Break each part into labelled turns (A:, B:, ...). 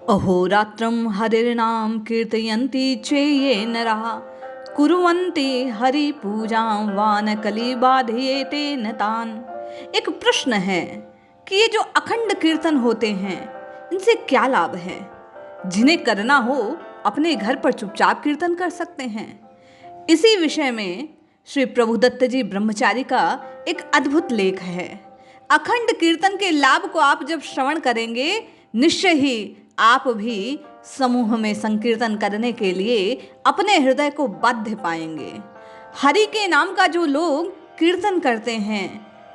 A: अहोरात्रं हरिर्नाम कीर्तयन्ति चेये नरः कुर्वन्ति हरिपूजां वानकलिबाधयेते न तान्। एक प्रश्न है कि ये जो अखंड कीर्तन होते हैं इनसे क्या लाभ है। जिन्हें करना हो अपने घर पर चुपचाप कीर्तन कर सकते हैं। इसी विषय में श्री प्रभुदत्त जी ब्रह्मचारी का एक अद्भुत लेख है। अखंड कीर्तन के लाभ को आप जब श्रवण करेंगे निश्चय ही आप भी समूह में संकीर्तन करने के लिए अपने हृदय को बाध्य पाएंगे। हरि के नाम का जो लोग कीर्तन करते हैं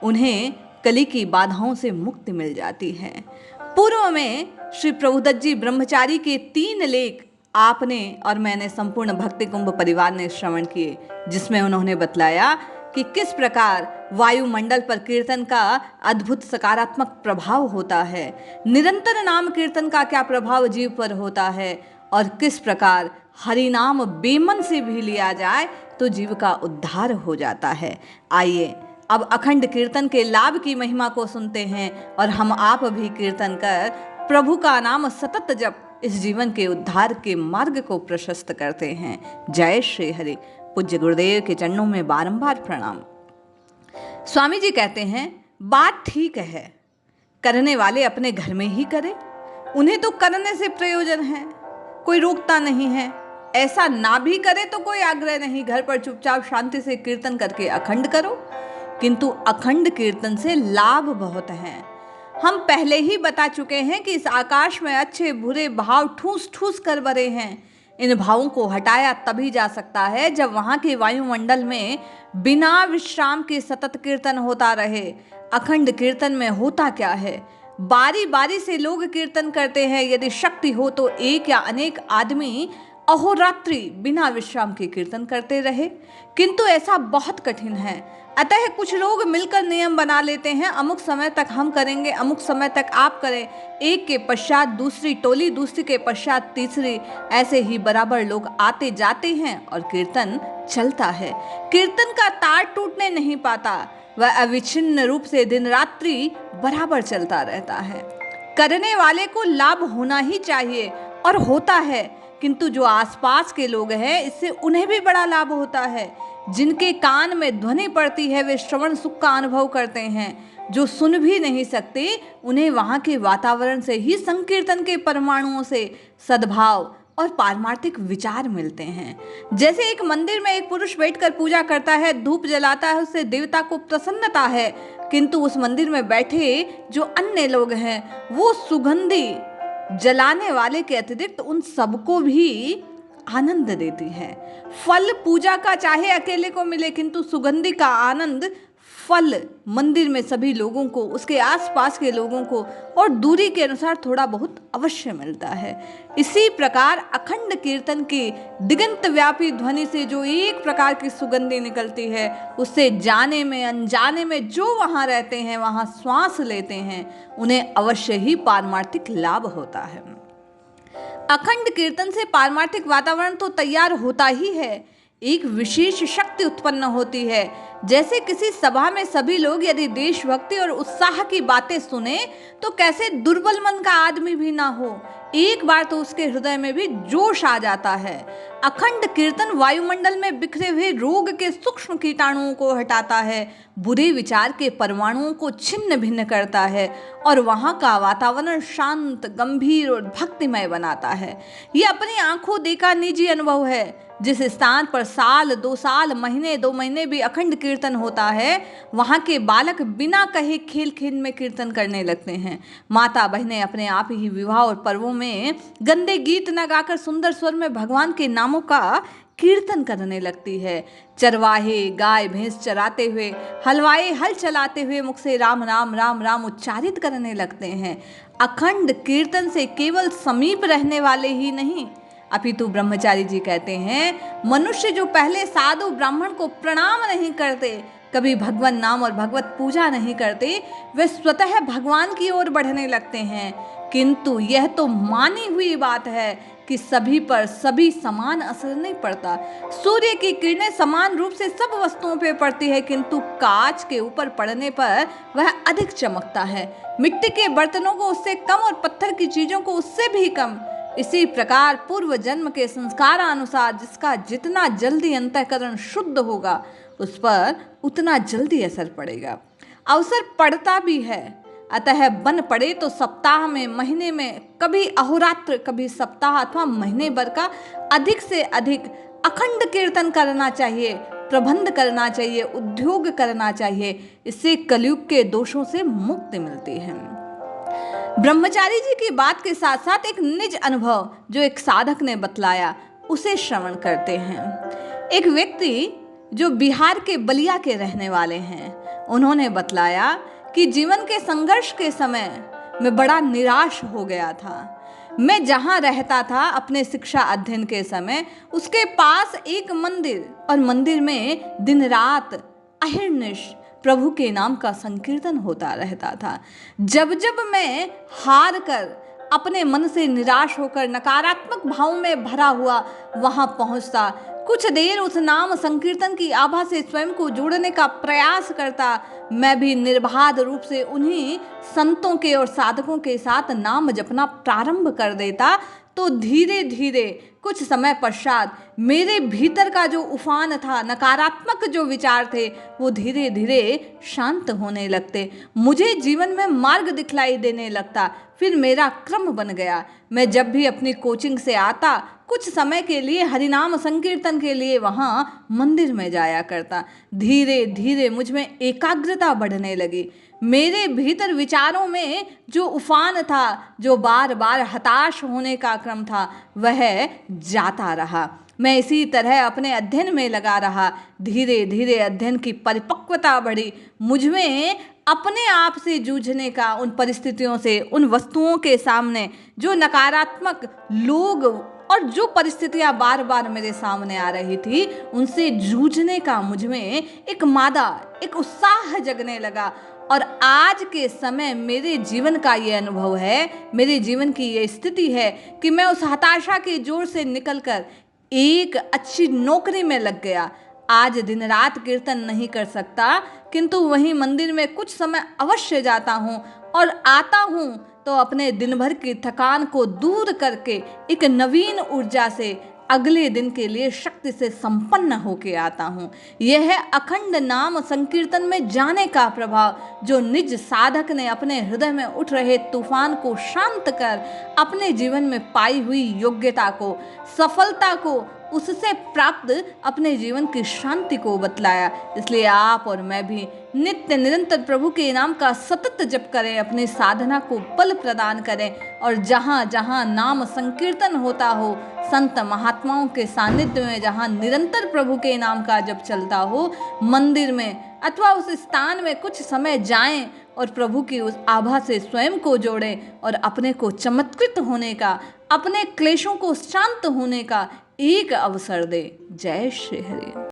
A: उन्हें कली की बाधाओं से मुक्ति मिल जाती है। पूर्व में श्री प्रभुदत्त जी ब्रह्मचारी के 3 लेख आपने और मैंने संपूर्ण भक्ति कुंभ परिवार ने श्रवण किए, जिसमें उन्होंने बतलाया कि किस प्रकार वायुमंडल पर कीर्तन का अद्भुत सकारात्मक प्रभाव होता है, निरंतर नाम कीर्तन का क्या प्रभाव जीव पर होता है और किस प्रकार हरि नाम बेमन से भी लिया जाए तो जीव का उद्धार हो जाता है। आइए अब अखंड कीर्तन के लाभ की महिमा को सुनते हैं और हम आप भी कीर्तन कर प्रभु का नाम सतत जप इस जीवन के उद्धार के मार्ग को प्रशस्त करते हैं। जय श्री हरि। पूज्य गुरुदेव के चरणों में बारंबार प्रणाम। स्वामी जी कहते हैं बात ठीक है, करने वाले अपने घर में ही करें, उन्हें तो करने से प्रयोजन है, कोई रोकता नहीं है। ऐसा ना भी करे तो कोई आग्रह नहीं, घर पर चुपचाप शांति से कीर्तन करके अखंड करो। किंतु अखंड कीर्तन से लाभ बहुत हैं। हम पहले ही बता चुके हैं कि इस आकाश में अच्छे बुरे भाव ठूस ठूस कर भरे हैं। इन भावों को हटाया तभी जा सकता है जब वहाँ के वायुमंडल में बिना विश्राम के सतत कीर्तन होता रहे। अखंड कीर्तन में होता क्या है, बारी बारी से लोग कीर्तन करते हैं। यदि शक्ति हो तो एक या अनेक आदमी अहोरात्रि बिना विश्राम के कीर्तन करते रहे, किंतु ऐसा बहुत कठिन है। अतः कुछ लोग मिलकर नियम बना लेते हैं, अमुक समय तक हम करेंगे, अमुक समय तक आप करें। एक के पश्चात दूसरी टोली, दूसरी के पश्चात तीसरी, ऐसे ही बराबर लोग आते जाते हैं और कीर्तन चलता है। कीर्तन का तार टूटने नहीं पाता, वह अविच्छिन्न रूप से दिन रात्रि बराबर चलता रहता है। करने वाले को लाभ होना ही चाहिए और होता है, किंतु जो आसपास के लोग हैं इससे उन्हें भी बड़ा लाभ होता है। जिनके कान में ध्वनि पड़ती है वे श्रवण सुख का अनुभव करते हैं। जो सुन भी नहीं सकते उन्हें वहाँ के वातावरण से ही संकीर्तन के परमाणुओं से सद्भाव और पारमार्थिक विचार मिलते हैं। जैसे एक मंदिर में एक पुरुष बैठकर पूजा करता है, धूप जलाता है, उससे देवता को प्रसन्नता है, किंतु उस मंदिर में बैठे जो अन्य लोग हैं वो सुगंधी जलाने वाले के अतिरिक्त उन सबको भी आनंद देती है। फल पूजा का चाहे अकेले को मिले, किंतु सुगंधी का आनंद फल मंदिर में सभी लोगों को, उसके आसपास के लोगों को और दूरी के अनुसार थोड़ा बहुत अवश्य मिलता है। इसी प्रकार अखंड कीर्तन की दिगंत व्यापी ध्वनि से जो एक प्रकार की सुगंधी निकलती है, उससे जाने में अनजाने में जो वहाँ रहते हैं, वहाँ श्वास लेते हैं, उन्हें अवश्य ही पारमार्थिक लाभ होता है। अखंड कीर्तन से पारमार्थिक वातावरण तो तैयार होता ही है, एक विशेष शक्ति उत्पन्न होती है। जैसे किसी सभा में सभी लोग यदि देशभक्ति और उत्साह की बातें सुने तो कैसे दुर्बल मन का आदमी भी ना हो, एक बार तो उसके हृदय में भी जोश आ जाता है। अखंड कीर्तन वायुमंडल में बिखरे हुए रोग के सूक्ष्म कीटाणुओं को हटाता है, बुरे विचार के परमाणुओं को छिन्न भिन्न करता है और वहाँ का वातावरण शांत, गंभीर और भक्तिमय बनाता है। ये अपनी आंखों देखा निजी अनुभव है। जिस स्थान पर साल 2 साल, महीने 2 महीने भी अखंड कीर्तन होता है, वहाँ के बालक बिना कहे खेल खेल में कीर्तन करने लगते हैं। माता बहनें अपने आप ही विवाह और पर्वों में गंदे गीत न गाकर सुंदर स्वर में भगवान के नामों का कीर्तन करने लगती है। चरवाहे गाय भैंस चराते हुए, हलवाई हल चलाते हुए मुख से राम राम राम राम उच्चारित करने लगते हैं। अखंड कीर्तन से केवल समीप रहने वाले ही नहीं, अपितु ब्रह्मचारी जी कहते हैं मनुष्य जो पहले साधु ब्राह्मण को प्रणाम नहीं करते, कभी भगवान नाम और भगवत पूजा नहीं करते, वे स्वतः भगवान की ओर बढ़ने लगते हैं। किंतु यह तो मानी हुई बात है कि सभी पर सभी समान असर नहीं पड़ता। सूर्य की किरणें समान रूप से सब वस्तुओं पर पड़ती है, किंतु कांच के ऊपर पड़ने पर वह अधिक चमकता है। मिट्टी के बर्तनों को उससे कम और पत्थर की चीजों को उससे भी कम। इसी प्रकार पूर्व जन्म के संस्कार अनुसार जिसका जितना जल्दी अंतःकरण शुद्ध होगा उस पर उतना जल्दी असर पड़ेगा, अवसर पड़ता भी है। अतः बन पड़े तो सप्ताह में, महीने में, कभी अहोरात्र, कभी सप्ताह अथवा महीने भर का अधिक से अधिक अखंड कीर्तन करना चाहिए, प्रबंध करना चाहिए, उद्योग करना चाहिए। इससे कलयुग के दोषों से मुक्ति मिलती है। ब्रह्मचारी जी की बात के साथ साथ एक निज अनुभव जो एक साधक ने बतलाया उसे श्रवण करते हैं। एक व्यक्ति जो बिहार के बलिया के रहने वाले हैं, उन्होंने बतलाया कि जीवन के संघर्ष के समय मैं बड़ा निराश हो गया था। मैं जहाँ रहता था अपने शिक्षा अध्ययन के समय, उसके पास एक मंदिर, और मंदिर में दिन रात अहिर्निश प्रभु के नाम का संकीर्तन होता रहता था। जब जब मैं हार कर, अपने मन से निराश होकर, नकारात्मक भाव में भरा हुआ वहां पहुंचता, कुछ देर उस नाम संकीर्तन की आभा से स्वयं को जोड़ने का प्रयास करता, मैं भी निर्बाध रूप से उन्हीं संतों के और साधकों के साथ नाम जपना प्रारंभ कर देता, तो धीरे धीरे कुछ समय पश्चात मेरे भीतर का जो उफान था, नकारात्मक जो विचार थे, वो धीरे धीरे शांत होने लगते। मुझे जीवन में मार्ग दिखलाई देने लगता। फिर मेरा क्रम बन गया। मैं जब भी अपनी कोचिंग से आता, कुछ समय के लिए हरिनाम संकीर्तन के लिए वहाँ मंदिर में जाया करता। धीरे धीरे मुझ में एकाग्रता बढ़ने लगी। मेरे भीतर विचारों में जो उफान था, जो बार बार हताश होने का क्रम था, वह जाता रहा। मैं इसी तरह अपने अध्ययन में लगा रहा। धीरे धीरे अध्ययन की परिपक्वता बढ़ी। मुझ में अपने आप से जूझने का, उन परिस्थितियों से, उन वस्तुओं के सामने जो नकारात्मक लोग और जो परिस्थितियां बार बार मेरे सामने आ रही थी, उनसे जूझने का मुझ में एक मादा, एक उत्साह जगने लगा। और आज के समय मेरे जीवन का ये अनुभव है, मेरे जीवन की ये स्थिति है कि मैं उस हताशा के जोर से निकलकर एक अच्छी नौकरी में लग गया। आज दिन रात कीर्तन नहीं कर सकता, किंतु वहीं मंदिर में कुछ समय अवश्य जाता हूँ, और आता हूँ तो अपने दिन भर की थकान को दूर करके एक नवीन ऊर्जा से अगले दिन के लिए शक्ति से संपन्न होके आता हूँ। यह है अखंड नाम संकीर्तन में जाने का प्रभाव, जो निज साधक ने अपने हृदय में उठ रहे तूफान को शांत कर अपने जीवन में पाई हुई योग्यता को, सफलता को, उससे प्राप्त अपने जीवन की शांति को बतलाया। इसलिए आप और मैं भी नित्य निरंतर प्रभु के नाम का सतत जप करें, अपनी साधना को बल प्रदान करें, और जहाँ जहाँ नाम संकीर्तन होता हो, संत महात्माओं के सानिध्य में जहाँ निरंतर प्रभु के नाम का जप चलता हो, मंदिर में अथवा उस स्थान में कुछ समय जाएं और प्रभु की उस आभा से स्वयं को जोड़ें और अपने को चमत्कृत होने का, अपने क्लेशों को शांत होने का एक अवसर दे। जय श्री हरि।